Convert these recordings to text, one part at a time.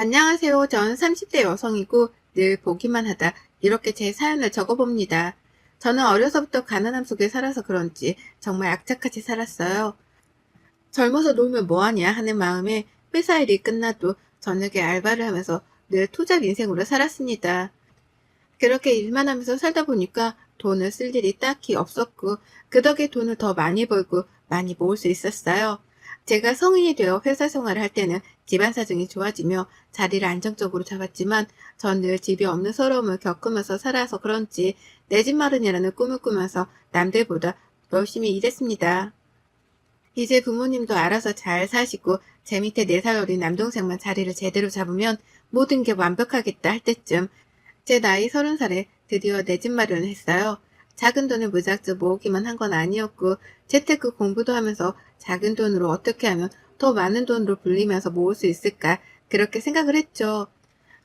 안녕하세요. 저는 30대 여성이고 늘 보기만 하다 이렇게 제 사연을 적어봅니다. 저는 어려서부터 가난함 속에 살아서 그런지 정말 악착같이 살았어요. 젊어서 놀면 뭐하냐 하는 마음에 회사 일이 끝나도 저녁에 알바를 하면서 늘 투잡 인생으로 살았습니다. 그렇게 일만 하면서 살다 보니까 돈을 쓸 일이 딱히 없었고 그 덕에 돈을 더 많이 벌고 많이 모을 수 있었어요. 제가 성인이 되어 회사 생활을 할 때는 집안 사정이 좋아지며 자리를 안정적으로 잡았지만 전 늘 집이 없는 서러움을 겪으면서 살아서 그런지 내 집 마련이라는 꿈을 꾸면서 남들보다 열심히 일했습니다. 이제 부모님도 알아서 잘 사시고 제 밑에 4살 어린 남동생만 자리를 제대로 잡으면 모든 게 완벽하겠다 할 때쯤 제 나이 30살에 드디어 내 집 마련을 했어요. 작은 돈을 무작정 모으기만 한 건 아니었고 재테크 공부도 하면서 작은 돈으로 어떻게 하면 더 많은 돈으로 불리면서 모을 수 있을까 그렇게 생각을 했죠.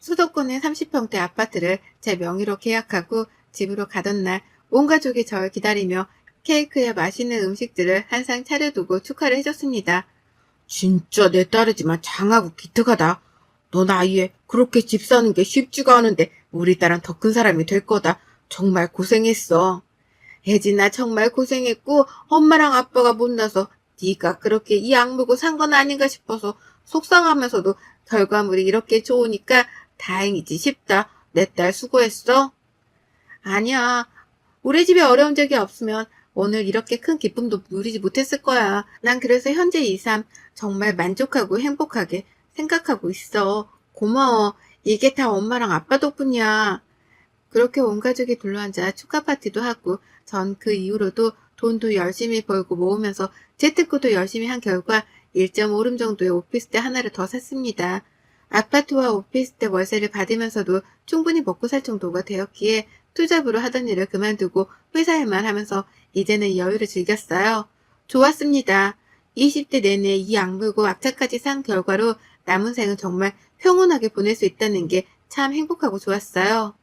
수도권의 30평대 아파트를 제 명의로 계약하고 집으로 가던 날 온 가족이 저를 기다리며 케이크에 맛있는 음식들을 한 상 차려두고 축하를 해줬습니다. 진짜 내 딸이지만 장하고 기특하다. 너 나이에 그렇게 집 사는 게 쉽지가 않은데 우리 딸은 더 큰 사람이 될 거다. 정말 고생했어. 혜진아 정말 고생했고 엄마랑 아빠가 못나서 네가 그렇게 이 악물고 산 건 아닌가 싶어서 속상하면서도 결과물이 이렇게 좋으니까 다행이지 싶다. 내 딸 수고했어. 아니야. 우리 집에 어려운 적이 없으면 오늘 이렇게 큰 기쁨도 누리지 못했을 거야. 난 그래서 현재 이 삶 정말 만족하고 행복하게 생각하고 있어. 고마워. 이게 다 엄마랑 아빠 덕분이야. 그렇게 온 가족이 둘러앉아 축하 파티도 하고 전 그 이후로도 돈도 열심히 벌고 모으면서 재테크도 열심히 한 결과 1.5룸 정도의 오피스텔 하나를 더 샀습니다. 아파트와 오피스텔 월세를 받으면서도 충분히 먹고 살 정도가 되었기에 투잡으로 하던 일을 그만두고 회사 일만 하면서 이제는 여유를 즐겼어요. 좋았습니다. 20대 내내 이 악물고 악착까지 산 결과로 남은 생은 정말 평온하게 보낼 수 있다는 게 참 행복하고 좋았어요.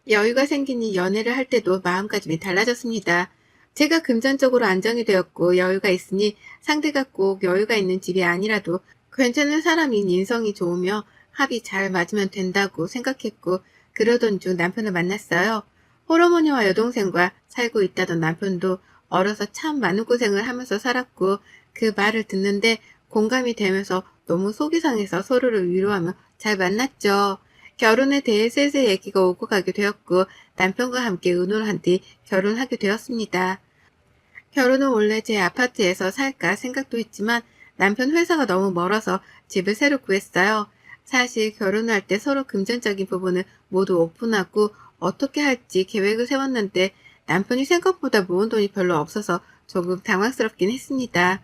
여유가 생기니 연애를 할 때도 마음가짐이 달라졌습니다. 제가 금전적으로 안정이 되었고 여유가 있으니 상대가 꼭 여유가 있는 집이 아니라도 괜찮은 사람인 인성이 좋으며 합이 잘 맞으면 된다고 생각했고 그러던 중 남편을 만났어요. 호러머니와 여동생과 살고 있다던 남편도 어려서 참 많은 고생을 하면서 살았고 그 말을 듣는데 공감이 되면서 너무 속이 상해서 서로를 위로하며 잘 만났죠. 결혼에 대해 슬슬 얘기가 오고 가게 되었고 남편과 함께 의논을 한 뒤 결혼하게 되었습니다. 결혼은 원래 제 아파트에서 살까 생각도 했지만 남편 회사가 너무 멀어서 집을 새로 구했어요. 사실 결혼을 할 때 서로 금전적인 부분을 모두 오픈하고 어떻게 할지 계획을 세웠는데 남편이 생각보다 모은 돈이 별로 없어서 조금 당황스럽긴 했습니다.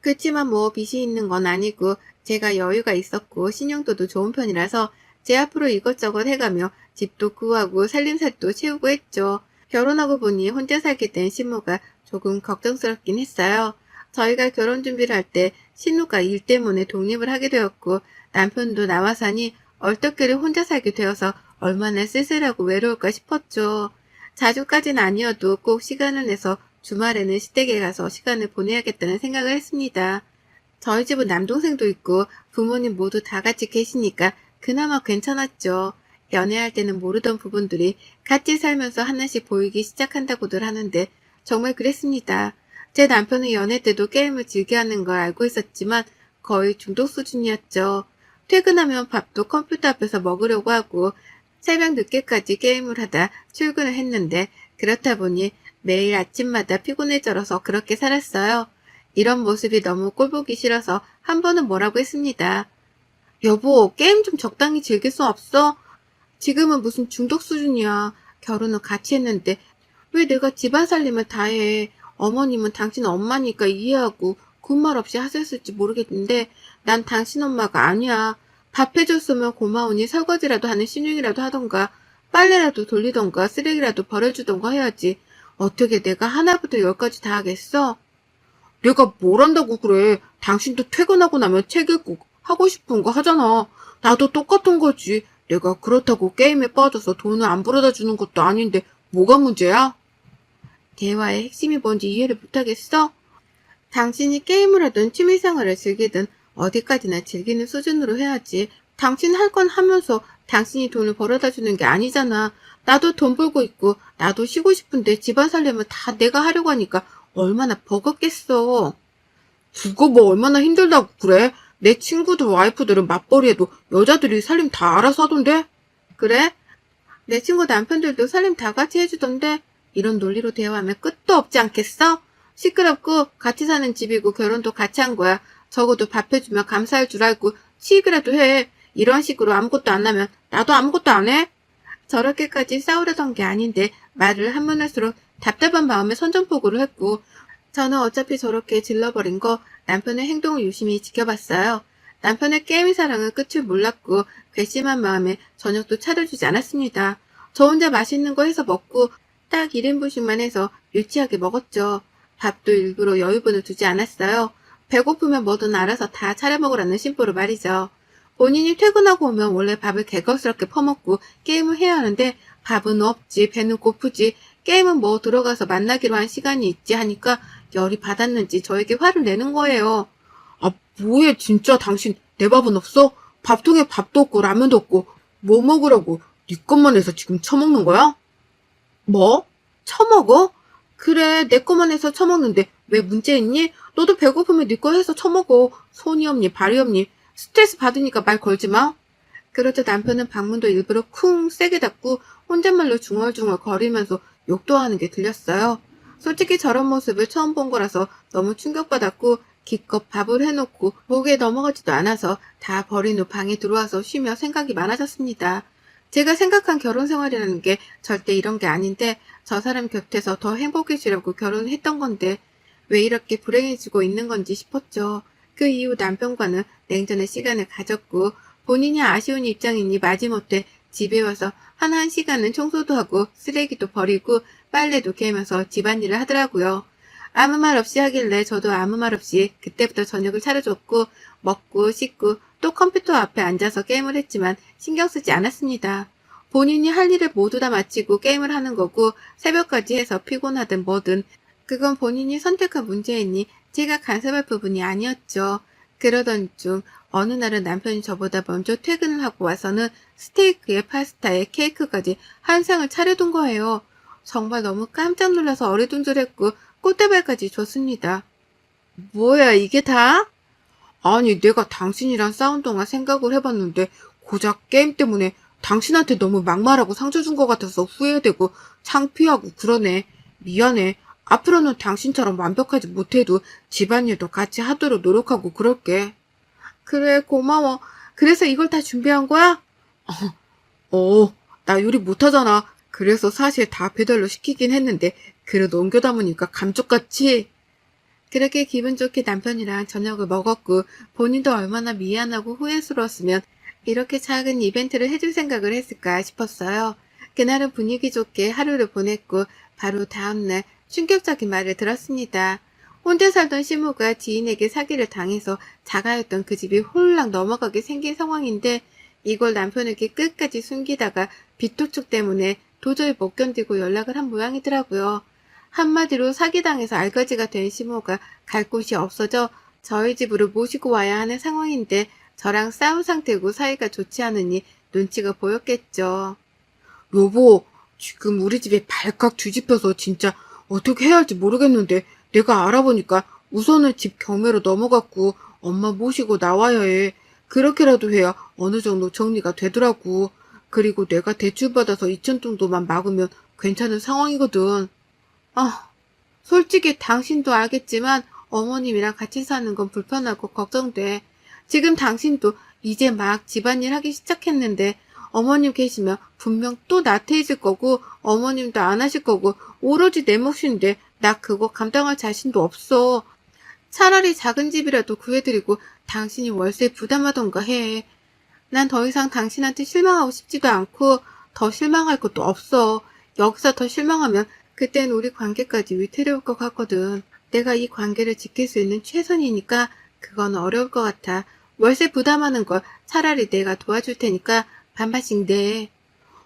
그치만 뭐 빚이 있는 건 아니고 제가 여유가 있었고 신용도도 좋은 편이라서 제 앞으로 이것저것 해가며 집도 구하고 살림살도 채우고 했죠. 결혼하고 보니 혼자 살게 된 신우가 조금 걱정스럽긴 했어요. 저희가 결혼 준비를 할 때 신우가 일 때문에 독립을 하게 되었고 남편도 나와 사니 얼떨결에 혼자 살게 되어서 얼마나 쓸쓸하고 외로울까 싶었죠. 자주까진 아니어도 꼭 시간을 내서 주말에는 시댁에 가서 시간을 보내야겠다는 생각을 했습니다. 저희 집은 남동생도 있고 부모님 모두 다 같이 계시니까 그나마 괜찮았죠. 연애할 때는 모르던 부분들이 같이 살면서 하나씩 보이기 시작한다고들 하는데 정말 그랬습니다. 제 남편은 연애 때도 게임을 즐겨하는 걸 알고 있었지만 거의 중독 수준이었죠. 퇴근하면 밥도 컴퓨터 앞에서 먹으려고 하고 새벽 늦게까지 게임을 하다 출근을 했는데 그렇다 보니 매일 아침마다 피곤해져서 그렇게 살았어요. 이런 모습이 너무 꼴보기 싫어서 한 번은 뭐라고 했습니다. 여보, 게임 좀 적당히 즐길 수 없어? 지금은 무슨 중독 수준이야. 결혼은 같이 했는데 왜 내가 집안 살림을 다 해? 어머님은 당신 엄마니까 이해하고 군말 없이 하셨을지 모르겠는데 난 당신 엄마가 아니야. 밥 해줬으면 고마우니 설거지라도 하는 신용이라도 하던가 빨래라도 돌리던가 쓰레기라도 버려주던가 해야지. 어떻게 내가 하나부터 열까지 다 하겠어? 내가 뭘 한다고 그래. 당신도 퇴근하고 나면 책 읽고 하고 싶은 거 하잖아. 나도 똑같은 거지. 내가 그렇다고 게임에 빠져서 돈을 안 벌어다 주는 것도 아닌데 뭐가 문제야? 대화의 핵심이 뭔지 이해를 못하겠어? 당신이 게임을 하든 취미생활을 즐기든 어디까지나 즐기는 수준으로 해야지. 당신 할 건 하면서 당신이 돈을 벌어다 주는 게 아니잖아. 나도 돈 벌고 있고 나도 쉬고 싶은데 집안 살려면 다 내가 하려고 하니까 얼마나 버겁겠어. 그거 뭐 얼마나 힘들다고 그래? 내 친구들 와이프들은 맞벌이해도 여자들이 살림 다 알아서 하던데? 그래? 내 친구 남편들도 살림 다 같이 해주던데 이런 논리로 대화하면 끝도 없지 않겠어? 시끄럽고 같이 사는 집이고 결혼도 같이 한 거야. 적어도 밥 해주면 감사할 줄 알고 시집이라도 해. 이런 식으로 아무것도 안 하면 나도 아무것도 안 해? 저렇게까지 싸우려던 게 아닌데 말을 하면 할수록 답답한 마음에 선전포고를 했고 저는 어차피 저렇게 질러버린 거 남편의 행동을 유심히 지켜봤어요. 남편의 게임 사랑은 끝을 몰랐고 괘씸한 마음에 저녁도 차려주지 않았습니다. 저 혼자 맛있는 거 해서 먹고 딱 1인분씩만 해서 유치하게 먹었죠. 밥도 일부러 여유분을 두지 않았어요. 배고프면 뭐든 알아서 다 차려 먹으라는 심보로 말이죠. 본인이 퇴근하고 오면 원래 밥을 개걸스럽게 퍼먹고 게임을 해야 하는데 밥은 없지, 배는 고프지, 게임은 뭐 들어가서 만나기로 한 시간이 있지 하니까 열이 받았는지 저에게 화를 내는 거예요. 아, 뭐해, 진짜 당신 내 밥은 없어? 밥통에 밥도 없고 라면도 없고 뭐 먹으라고 네 것만 해서 지금 처먹는 거야? 뭐? 처먹어? 그래, 내 거만 해서 처먹는데 왜 문제 있니? 너도 배고프면 네 거 해서 처먹어. 손이 없니, 발이 없니? 스트레스 받으니까 말 걸지 마. 그러자 남편은 방문도 일부러 쿵 세게 닫고 혼잣말로 중얼중얼 거리면서 욕도 하는 게 들렸어요. 솔직히 저런 모습을 처음 본 거라서 너무 충격받았고 기껏 밥을 해놓고 목에 넘어가지도 않아서 다 버린 후 방에 들어와서 쉬며 생각이 많아졌습니다. 제가 생각한 결혼 생활이라는 게 절대 이런 게 아닌데 저 사람 곁에서 더 행복해지려고 결혼을 했던 건데 왜 이렇게 불행해지고 있는 건지 싶었죠. 그 이후 남편과는 냉전의 시간을 가졌고 본인이 아쉬운 입장이니 마지못해 집에 와서 한 1시간은 청소도 하고 쓰레기도 버리고 빨래도 개면서 집안일을 하더라고요. 아무 말 없이 하길래 저도 아무 말 없이 그때부터 저녁을 차려줬고 먹고 씻고 또 컴퓨터 앞에 앉아서 게임을 했지만 신경 쓰지 않았습니다. 본인이 할 일을 모두 다 마치고 게임을 하는 거고 새벽까지 해서 피곤하든 뭐든 그건 본인이 선택한 문제이니 제가 간섭할 부분이 아니었죠. 그러던 중 어느 날은 남편이 저보다 먼저 퇴근을 하고 와서는 스테이크에 파스타에 케이크까지 한 상을 차려둔 거예요. 정말 너무 깜짝 놀라서 어리둥절했고 꽃다발까지 줬습니다. 뭐야 이게 다? 아니, 내가 당신이랑 싸운 동안 생각을 해봤는데 고작 게임 때문에 당신한테 너무 막말하고 상처 준 것 같아서 후회되고 창피하고 그러네. 미안해. 앞으로는 당신처럼 완벽하지 못해도 집안일도 같이 하도록 노력하고 그럴게. 그래 고마워. 그래서 이걸 다 준비한 거야? 나 요리 못하잖아. 그래서 사실 다 배달로 시키긴 했는데 그래도 옮겨 담으니까 감쪽같이. 그렇게 기분 좋게 남편이랑 저녁을 먹었고 본인도 얼마나 미안하고 후회스러웠으면 이렇게 작은 이벤트를 해줄 생각을 했을까 싶었어요. 그날은 분위기 좋게 하루를 보냈고 바로 다음날 충격적인 말을 들었습니다. 혼자 살던 시모가 지인에게 사기를 당해서 자가였던 그 집이 홀랑 넘어가게 생긴 상황인데 이걸 남편에게 끝까지 숨기다가 빚도축 때문에 도저히 못 견디고 연락을 한 모양이더라고요. 한마디로 사기당해서 알거지가 된 시모가 갈 곳이 없어져 저희 집으로 모시고 와야 하는 상황인데 저랑 싸운 상태고 사이가 좋지 않으니 눈치가 보였겠죠. 여보, 지금 우리 집에 발칵 뒤집혀서 진짜 어떻게 해야 할지 모르겠는데 내가 알아보니까 우선은 집 경매로 넘어갔고 엄마 모시고 나와야 해. 그렇게라도 해야 어느 정도 정리가 되더라고. 그리고 내가 대출받아서 2천 정도만 막으면 괜찮은 상황이거든. 솔직히 당신도 알겠지만 어머님이랑 같이 사는 건 불편하고 걱정돼. 지금 당신도 이제 막 집안일 하기 시작했는데 어머님 계시면 분명 또 나태해질 거고 어머님도 안 하실 거고 오로지 내 몫인데 나 그거 감당할 자신도 없어. 차라리 작은 집이라도 구해드리고 당신이 월세 부담하던가 해. 난 더 이상 당신한테 실망하고 싶지도 않고 더 실망할 것도 없어. 여기서 더 실망하면 그땐 우리 관계까지 위태로울 것 같거든. 내가 이 관계를 지킬 수 있는 최선이니까 그건 어려울 것 같아. 월세 부담하는 걸 차라리 내가 도와줄 테니까 반반씩 내.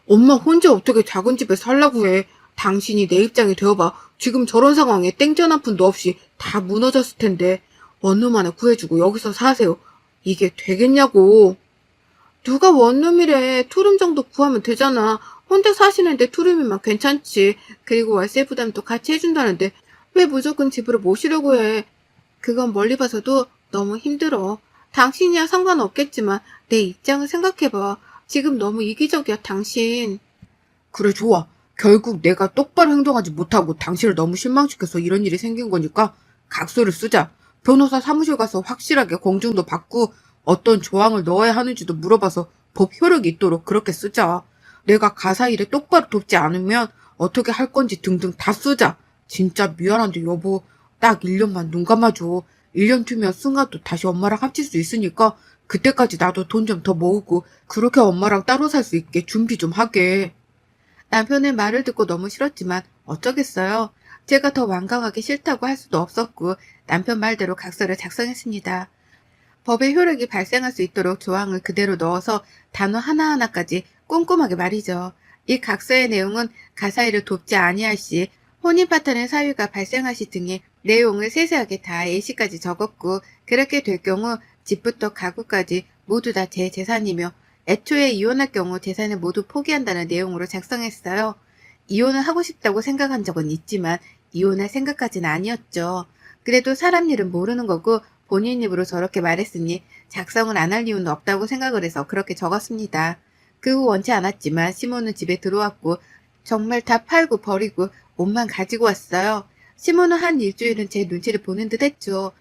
엄마 혼자 어떻게 작은 집에 살라고 해. 당신이 내 입장이 되어봐. 지금 저런 상황에 땡전 한 푼도 없이 다 무너졌을 텐데. 어느 만에 구해주고 여기서 사세요. 이게 되겠냐고. 누가 원룸이래. 투룸 정도 구하면 되잖아. 혼자 사시는데 투룸이면 괜찮지. 그리고 월세 부담도 같이 해준다는데 왜 무조건 집으로 모시려고 해. 그건 멀리 봐서도 너무 힘들어. 당신이야 상관없겠지만 내 입장을 생각해봐. 지금 너무 이기적이야, 당신. 그래, 좋아. 결국 내가 똑바로 행동하지 못하고 당신을 너무 실망시켜서 이런 일이 생긴 거니까 각서를 쓰자. 변호사 사무실 가서 확실하게 공증도 받고 어떤 조항을 넣어야 하는지도 물어봐서 법 효력이 있도록 그렇게 쓰자. 내가 가사 일에 똑바로 돕지 않으면 어떻게 할 건지 등등 다 쓰자. 진짜 미안한데 여보, 딱 1년만 눈 감아줘. 1년 뒤면 승아도 다시 엄마랑 합칠 수 있으니까 그때까지 나도 돈 좀 더 모으고 그렇게 엄마랑 따로 살 수 있게 준비 좀 하게. 남편의 말을 듣고 너무 싫었지만 어쩌겠어요. 제가 더 완강하게 싫다고 할 수도 없었고 남편 말대로 각서를 작성했습니다. 법의 효력이 발생할 수 있도록 조항을 그대로 넣어서 단어 하나하나까지 꼼꼼하게 말이죠. 이 각서의 내용은 가사일을 돕지 아니할 시, 혼인 파탄의 사유가 발생할 시 등의 내용을 세세하게 다 예시까지 적었고 그렇게 될 경우 집부터 가구까지 모두 다 제 재산이며 애초에 이혼할 경우 재산을 모두 포기한다는 내용으로 작성했어요. 이혼을 하고 싶다고 생각한 적은 있지만 이혼할 생각까지는 아니었죠. 그래도 사람 일은 모르는 거고 본인 입으로 저렇게 말했으니 작성을 안 할 이유는 없다고 생각을 해서 그렇게 적었습니다. 그 후 원치 않았지만 시몬은 집에 들어왔고 정말 다 팔고 버리고 옷만 가지고 왔어요. 시몬은 한 일주일은 제 눈치를 보는 듯 했죠.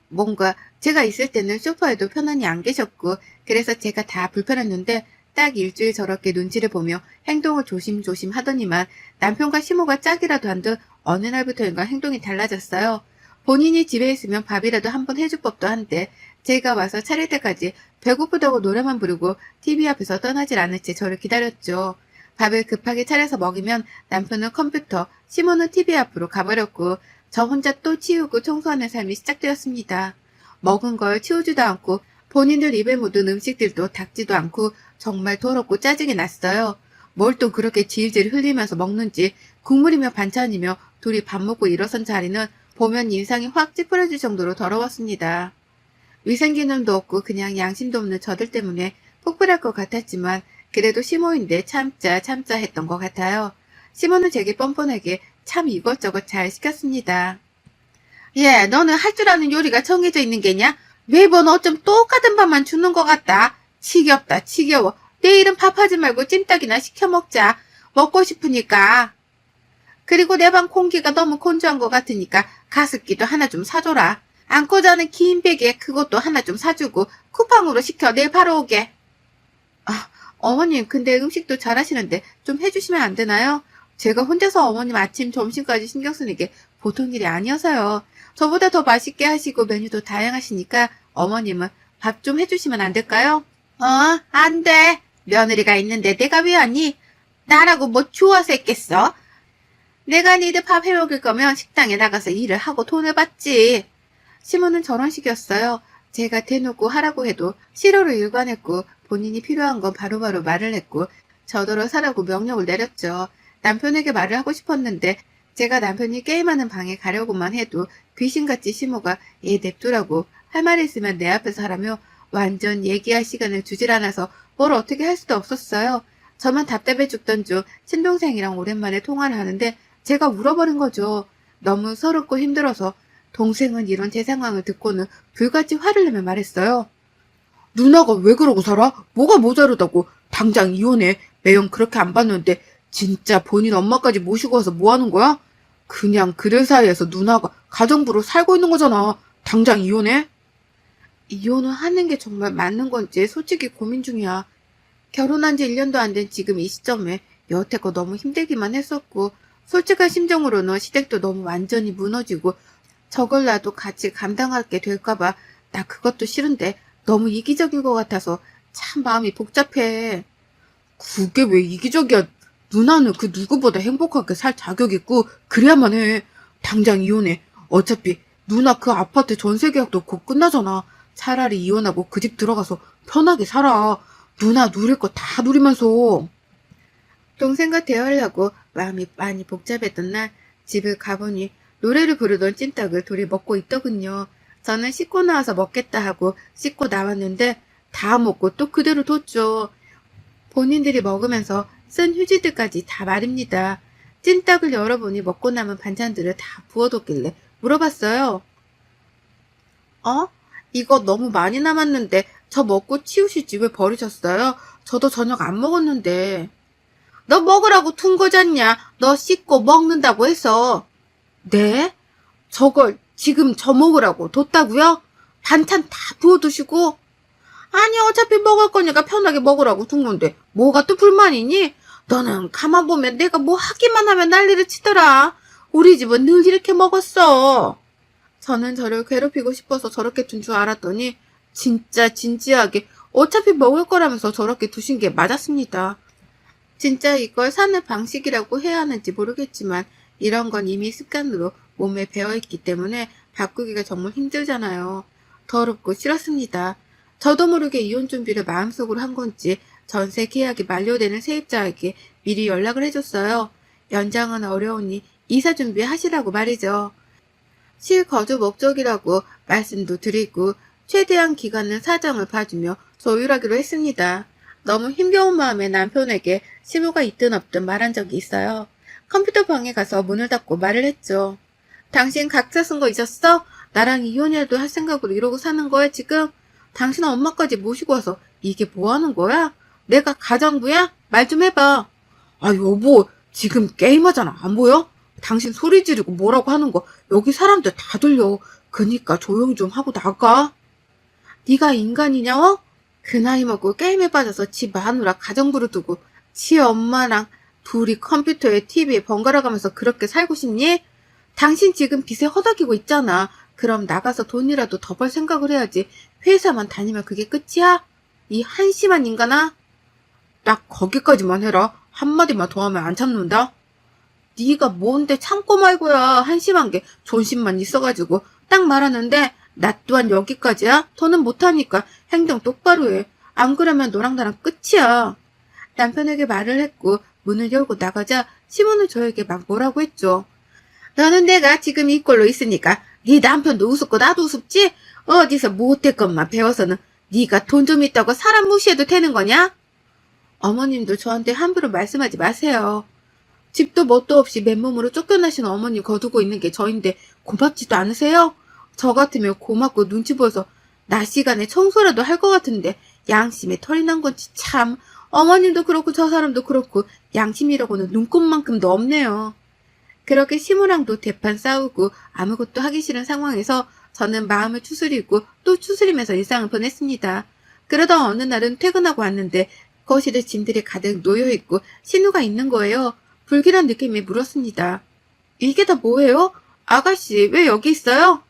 뭔가 제가 있을 때는 소파에도 편안히 안 계셨고 그래서 제가 다 불편했는데 딱 일주일 저렇게 눈치를 보며 행동을 조심조심 하더니만 남편과 시모가 짝이라도 한 듯 어느 날부터인가 행동이 달라졌어요. 본인이 집에 있으면 밥이라도 한번 해줄 법도 한데 제가 와서 차릴 때까지 배고프다고 노래만 부르고 TV 앞에서 떠나질 않을 채 저를 기다렸죠. 밥을 급하게 차려서 먹이면 남편은 컴퓨터, 시모는 TV 앞으로 가버렸고 저 혼자 또 치우고 청소하는 삶이 시작되었습니다. 먹은 걸 치우지도 않고 본인들 입에 묻은 음식들도 닦지도 않고 정말 더럽고 짜증이 났어요. 뭘 또 그렇게 질질 흘리면서 먹는지 국물이며 반찬이며 둘이 밥 먹고 일어선 자리는 보면 인상이 확 찌푸려질 정도로 더러웠습니다. 위생기능도 없고 그냥 양심도 없는 저들 때문에 폭발할 것 같았지만 그래도 시모인데 참자 했던 것 같아요. 시모는 제게 뻔뻔하게 참 이것저것 잘 시켰습니다. 예, 너는 할 줄 아는 요리가 정해져 있는 게냐? 매번 어쩜 똑같은 밥만 주는 것 같다. 지겹다, 지겨워. 내일은 밥하지 말고 찜닭이나 시켜 먹자. 먹고 싶으니까. 그리고 내 방 공기가 너무 건조한 것 같으니까 가습기도 하나 좀 사줘라. 안고 자는 긴 베개 그것도 하나 좀 사주고 쿠팡으로 시켜 내일 바로 오게. 아, 어머님 근데 음식도 잘하시는데 좀 해주시면 안 되나요? 제가 혼자서 어머님 아침 점심까지 신경 쓰는 게 보통 일이 아니어서요. 저보다 더 맛있게 하시고 메뉴도 다양하시니까 어머님은 밥 좀 해주시면 안 될까요? 안 돼. 며느리가 있는데 내가 왜 하니? 나라고 뭐 좋아서 했겠어? 내가 니들 밥 해먹을 거면 식당에 나가서 일을 하고 돈을 받지. 시모는 저런 식이었어요. 제가 대놓고 하라고 해도 싫어로 일관했고 본인이 필요한 건 바로바로 말을 했고 저더러 사라고 명령을 내렸죠. 남편에게 말을 하고 싶었는데 제가 남편이 게임하는 방에 가려고만 해도 귀신같이 시모가 얘 냅두라고 할 말 있으면 내 앞에서 하라며 완전 얘기할 시간을 주질 않아서 뭘 어떻게 할 수도 없었어요. 저만 답답해 죽던 중 친동생이랑 오랜만에 통화를 하는데 제가 울어버린 거죠. 너무 서럽고 힘들어서 동생은 이런 제 상황을 듣고는 불같이 화를 내며 말했어요. 누나가 왜 그러고 살아? 뭐가 모자르다고. 당장 이혼해. 매형 그렇게 안 봤는데 진짜 본인 엄마까지 모시고 와서 뭐 하는 거야? 그냥 그들 사이에서 누나가 가정부로 살고 있는 거잖아. 당장 이혼해? 이혼을 하는 게 정말 맞는 건지 솔직히 고민 중이야. 결혼한 지 1년도 안 된 지금 이 시점에 여태껏 너무 힘들기만 했었고 솔직한 심정으로는 시댁도 너무 완전히 무너지고 저걸 나도 같이 감당하게 될까봐 나 그것도 싫은데 너무 이기적인 것 같아서 참 마음이 복잡해. 그게 왜 이기적이야? 누나는 그 누구보다 행복하게 살 자격 있고 그래야만 해. 당장 이혼해. 어차피 누나 그 아파트 전세 계약도 곧 끝나잖아. 차라리 이혼하고 그 집 들어가서 편하게 살아. 누나 누릴 거 다 누리면서. 동생과 대화하려고 마음이 많이 복잡했던 날 집을 가보니 노래를 부르던 찜닭을 둘이 먹고 있더군요. 저는 씻고 나와서 먹겠다 하고 씻고 나왔는데 다 먹고 또 그대로 뒀죠. 본인들이 먹으면서 쓴 휴지들까지 다 말입니다. 찐떡을 열어보니 먹고 남은 반찬들을 다 부어뒀길래 물어봤어요. 이거 너무 많이 남았는데 저 먹고 치우시지 왜 버리셨어요? 저도 저녁 안 먹었는데. 너 먹으라고 둔 거잖냐? 너 씻고 먹는다고 해서. 네? 저걸 지금 저 먹으라고 뒀다고요? 반찬 다 부어두시고? 아니 어차피 먹을 거니까 편하게 먹으라고 둔 건데 뭐가 또 불만이니? 너는 가만 보면 내가 뭐 하기만 하면 난리를 치더라. 우리 집은 늘 이렇게 먹었어. 저는 저를 괴롭히고 싶어서 저렇게 둔 줄 알았더니 진짜 진지하게 어차피 먹을 거라면서 저렇게 두신 게 맞았습니다. 진짜 이걸 사는 방식이라고 해야 하는지 모르겠지만 이런 건 이미 습관으로 몸에 배어있기 때문에 바꾸기가 정말 힘들잖아요. 더럽고 싫었습니다. 저도 모르게 이혼 준비를 마음속으로 한 건지 전세 계약이 만료되는 세입자에게 미리 연락을 해줬어요. 연장은 어려우니 이사 준비하시라고 말이죠. 실거주 목적이라고 말씀도 드리고 최대한 기간은 사정을 봐주며 조율하기로 했습니다. 너무 힘겨운 마음에 남편에게 시무가 있든 없든 말한 적이 있어요. 컴퓨터 방에 가서 문을 닫고 말을 했죠. 당신 각자 쓴 거 잊었어? 나랑 이혼이라도 할 생각으로 이러고 사는 거야 지금? 당신 엄마까지 모시고 와서 이게 뭐 하는 거야? 내가 가정부야? 말 좀 해봐. 아 여보 지금 게임하잖아 안 보여? 당신 소리 지르고 뭐라고 하는 거 여기 사람들 다 들려. 그니까 조용히 좀 하고 나가. 네가 인간이냐 어? 그 나이 먹고 게임에 빠져서 지 마누라 가정부를 두고 지 엄마랑 둘이 컴퓨터에 TV에 번갈아 가면서 그렇게 살고 싶니? 당신 지금 빚에 허덕이고 있잖아. 그럼 나가서 돈이라도 더 벌 생각을 해야지. 회사만 다니면 그게 끝이야? 이 한심한 인간아. 딱 거기까지만 해라. 한마디만 더 하면 안 참는다. 네가 뭔데 참고 말고야. 한심한 게 존심만 있어가지고 딱 말하는데 나 또한 여기까지야? 더는 못하니까 행동 똑바로 해. 안 그러면 너랑 나랑 끝이야. 남편에게 말을 했고 문을 열고 나가자 시몬은 저에게 막 뭐라고 했죠. 너는 내가 지금 이 꼴로 있으니까 네 남편도 우습고 나도 우습지? 어디서 못될 것만 배워서는 네가 돈 좀 있다고 사람 무시해도 되는 거냐? 어머님도 저한테 함부로 말씀하지 마세요. 집도 뭣도 없이 맨몸으로 쫓겨나신 어머니 거두고 있는 게 저인데 고맙지도 않으세요? 저 같으면 고맙고 눈치 보여서 낮 시간에 청소라도 할 것 같은데 양심에 털이 난 건지 참. 어머님도 그렇고 저 사람도 그렇고 양심이라고는 눈꼽만큼도 없네요. 그렇게 시무랑도 대판 싸우고 아무것도 하기 싫은 상황에서 저는 마음을 추스리고 또 추스리면서 일상을 보냈습니다. 그러다 어느 날은 퇴근하고 왔는데 거실에 짐들이 가득 놓여있고 신우가 있는 거예요. 불길한 느낌이 물었습니다. 이게 다 뭐예요? 아가씨 왜 여기 있어요?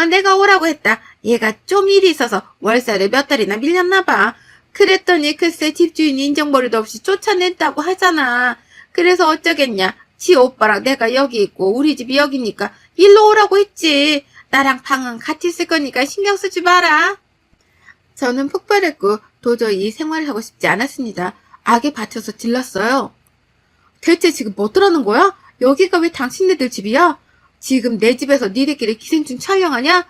내가 오라고 했다. 얘가 좀 일이 있어서 월세를 몇 달이나 밀렸나 봐. 그랬더니 글쎄 집주인이 인정머리도 없이 쫓아냈다고 하잖아. 그래서 어쩌겠냐. 지 오빠랑 내가 여기 있고 우리 집이 여기니까 일로 오라고 했지. 나랑 방은 같이 쓸 거니까 신경 쓰지 마라. 저는 폭발했고 도저히 이 생활을 하고 싶지 않았습니다. 악에 받쳐서 질렀어요. 대체 지금 뭐 어떠라는 거야? 여기가 왜 당신네들 집이야? 지금 내 집에서 니들끼리 기생충 촬영하냐?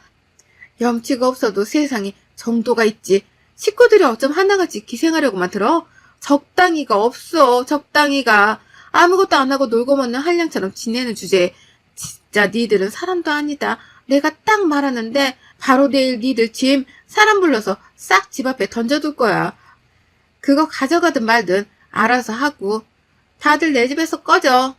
염치가 없어도 세상에 정도가 있지. 식구들이 어쩜 하나같이 기생하려고만 들어? 적당히가 없어. 적당히가. 아무것도 안 하고 놀고 먹는 한량처럼 지내는 주제에 진짜 니들은 사람도 아니다. 내가 딱 말하는데 바로 내일 니들 짐 사람 불러서 싹 집 앞에 던져둘 거야. 그거 가져가든 말든 알아서 하고 다들 내 집에서 꺼져.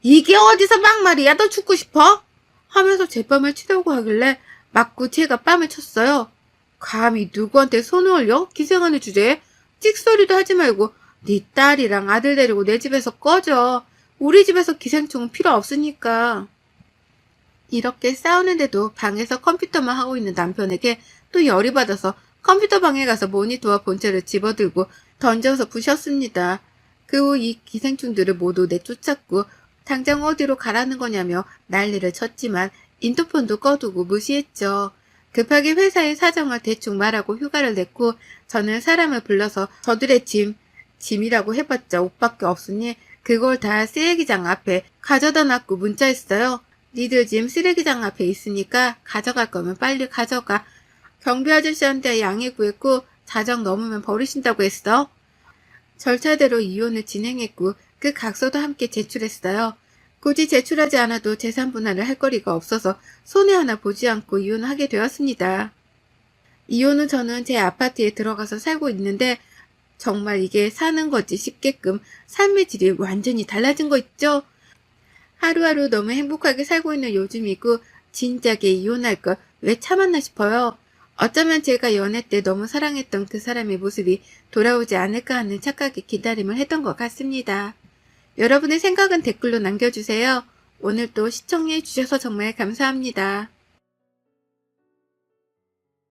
이게 어디서 막말이야? 너 죽고 싶어? 하면서 제 뺨을 치려고 하길래 맞고 제가 뺨을 쳤어요. 감히 누구한테 손을 올려? 기생하는 주제에 찍소리도 하지 말고 네 딸이랑 아들 데리고 내 집에서 꺼져. 우리 집에서 기생충은 필요 없으니까. 이렇게 싸우는데도 방에서 컴퓨터만 하고 있는 남편에게 또 열이 받아서 컴퓨터 방에 가서 모니터와 본체를 집어들고 던져서 부셨습니다. 그 후 이 기생충들을 모두 내쫓았고 당장 어디로 가라는 거냐며 난리를 쳤지만 인터폰도 꺼두고 무시했죠. 급하게 회사의 사정을 대충 말하고 휴가를 냈고 저는 사람을 불러서 저들의 짐이라고 해봤자 옷밖에 없으니 그걸 다 쓰레기장 앞에 가져다 놨고 문자했어요. 니들 지금 쓰레기장 앞에 있으니까 가져갈 거면 빨리 가져가. 경비 아저씨한테 양해 구했고 자정 넘으면 버리신다고 했어. 절차대로 이혼을 진행했고 그 각서도 함께 제출했어요. 굳이 제출하지 않아도 재산 분할을 할 거리가 없어서 손해 하나 보지 않고 이혼을 하게 되었습니다. 이혼 후 저는 제 아파트에 들어가서 살고 있는데 정말 이게 사는 거지 싶게끔 삶의 질이 완전히 달라진 거 있죠? 하루하루 너무 행복하게 살고 있는 요즘이고 진작에 이혼할 걸 왜 참았나 싶어요. 어쩌면 제가 연애 때 너무 사랑했던 그 사람의 모습이 돌아오지 않을까 하는 착각의 기다림을 했던 것 같습니다. 여러분의 생각은 댓글로 남겨주세요. 오늘도 시청해 주셔서 정말 감사합니다.